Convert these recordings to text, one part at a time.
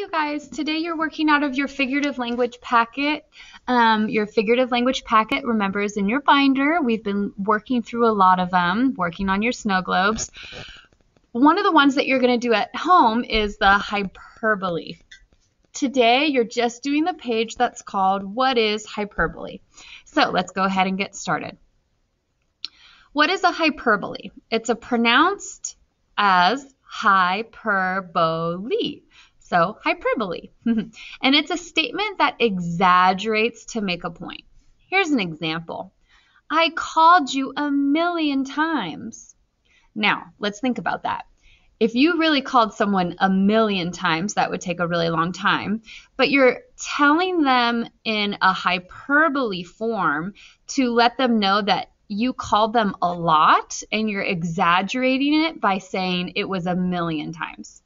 you guys. Today you're working out of your figurative language packet. Your figurative language packet, remember, is in your binder. We've been working through a lot of them, working on your snow globes. One of the ones that you're going to do at home is the hyperbole. Today you're just doing the page that's called What is Hyperbole? So let's go ahead and get started. What is a hyperbole? It's pronounced as hyperbole. So hyperbole. And it's a statement that exaggerates to make a point. Here's an example. I called you 1,000,000 times. Now, let's think about that. If you really called someone 1,000,000 times, that would take a really long time. But you're telling them in a hyperbole form to let them know that you called them a lot, and you're exaggerating it by saying it was 1,000,000 times.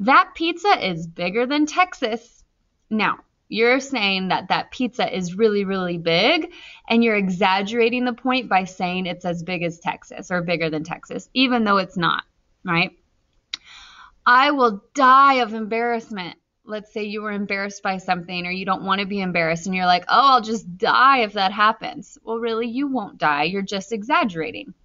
That pizza is bigger than Texas. Now, you're saying that that pizza is really, really big, and you're exaggerating the point by saying it's as big as Texas or bigger than Texas, even though it's not, right? I will die of embarrassment. Let's say you were embarrassed by something, or you don't want to be embarrassed and you're like, oh, I'll just die if that happens. Well, really, you won't die. You're just exaggerating.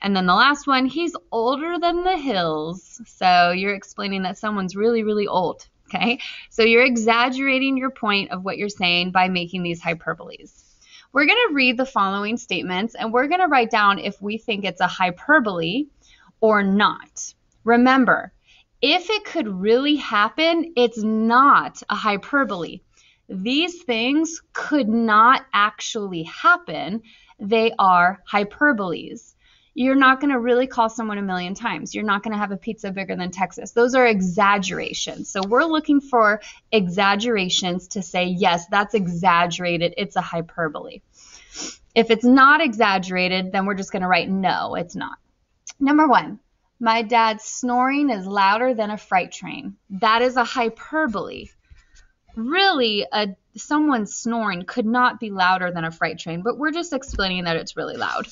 And then the last one, he's older than the hills. So you're explaining that someone's really, really old. Okay. So you're exaggerating your point of what you're saying by making these hyperboles. We're going to read the following statements, and we're going to write down if we think it's a hyperbole or not. Remember, if it could really happen, it's not a hyperbole. These things could not actually happen. They are hyperboles. You're not going to really call someone 1,000,000 times. You're not going to have a pizza bigger than Texas. Those are exaggerations. So we're looking for exaggerations to say, yes, that's exaggerated. It's a hyperbole. If it's not exaggerated, then we're just going to write, no, it's not. Number one. My dad's snoring is louder than a freight train. That is a hyperbole. Really, someone's snoring could not be louder than a freight train, but we're just explaining that it's really loud.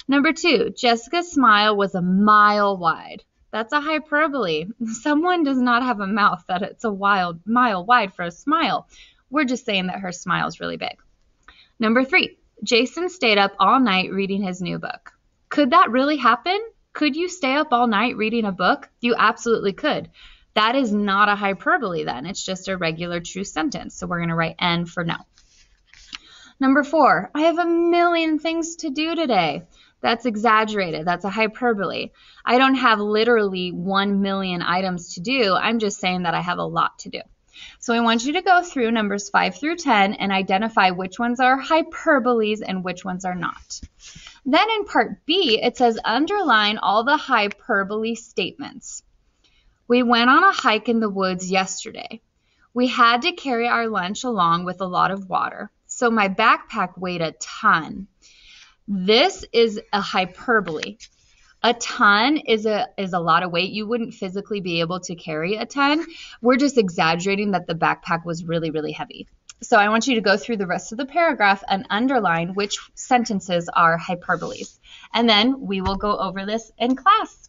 Number two, Jessica's smile was 1 mile wide. That's a hyperbole. Someone does not have a mouth that it's a mile wide for a smile. We're just saying that her smile is really big. Number three, Jason stayed up all night reading his new book. Could that really happen? Could you stay up all night reading a book? You absolutely could. That is not a hyperbole then. It's just a regular true sentence. So we're going to write N for no. Number four, I have 1,000,000 things to do today. That's exaggerated. That's a hyperbole. I don't have literally 1,000,000 items to do. I'm just saying that I have a lot to do. So I want you to go through numbers 5 through 10 and identify which ones are hyperboles and which ones are not. Then in part B, it says underline all the hyperbole statements. We went on a hike in the woods yesterday. We had to carry our lunch along with a lot of water, so my backpack weighed a ton. This is a hyperbole. A ton is a lot of weight. You wouldn't physically be able to carry a ton. We're just exaggerating that the backpack was really, really heavy. So I want you to go through the rest of the paragraph and underline which sentences are hyperboles. And then we will go over this in class.